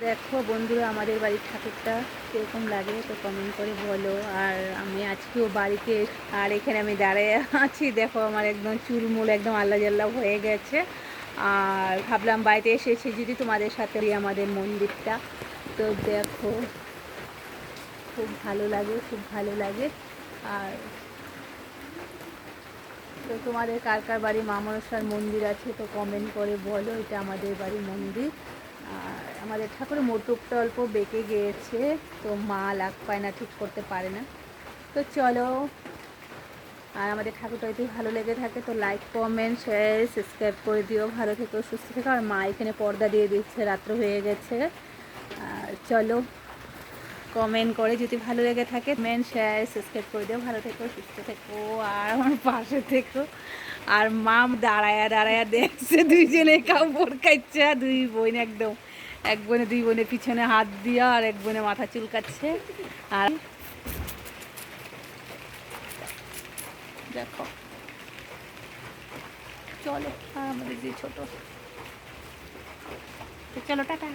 দেখো বন্ধুরা, আমাদের বাড়ির ঠাকুরটা কীরকম লাগে তো কমেন্ট করে বলো। আর আমি আজকেও বাড়িতে, আর এখানে আমি দাঁড়িয়ে আছি, দেখো আমার একদম চুলমুল একদম আল্লাহ জাল্লা হয়ে গেছে। আর ভাবলাম বাড়িতে এসেছি যদি তোমাদের সাথে আমাদের মন্দিরটা, তো দেখো খুব ভালো লাগে, খুব ভালো লাগে। আর তো তোমাদের কার কার বাড়ি মা মনসার মন্দির আছে তো কমেন্ট করে বলো। এটা আমাদের বাড়ির মন্দির। আর আমাদের ঠাকুরের মোটকটা অল্প বেঁকে গিয়েছে, তো মা লাগ পায় না, ঠিক করতে পারে না। তো চলো, আর আমাদের ঠাকুরটা যদি ভালো লেগে থাকে তো লাইক কমেন্ট শেয়ার সাবস্ক্রাইব করে দিও। ভালো থেকো, সুস্থ থেকো। আর মা এখানে পর্দা দিয়ে দিচ্ছে, রাত্র হয়ে গেছে। আর চলো, কমেন্ট করে যদি ভালো লেগে থাকে কমেন্ট শেয়ার সাবস্ক্রাইব করে দিও। ভালো থেকো, সুস্থ থেকো, আর আমার পাশে থেকো। আর মা দাঁড়ায়া দাঁড়ায়া দেখছে দুইজনে কাপড় কাচ্ছে, দুই বোন একদম, এক বোনে দুই বোনের পিছনে হাত দিয়া আর এক বোনে মাথা চুলকাচ্ছে। আর দেখো, চলো, আর আমাদের যে ছোট, চলো টাটা।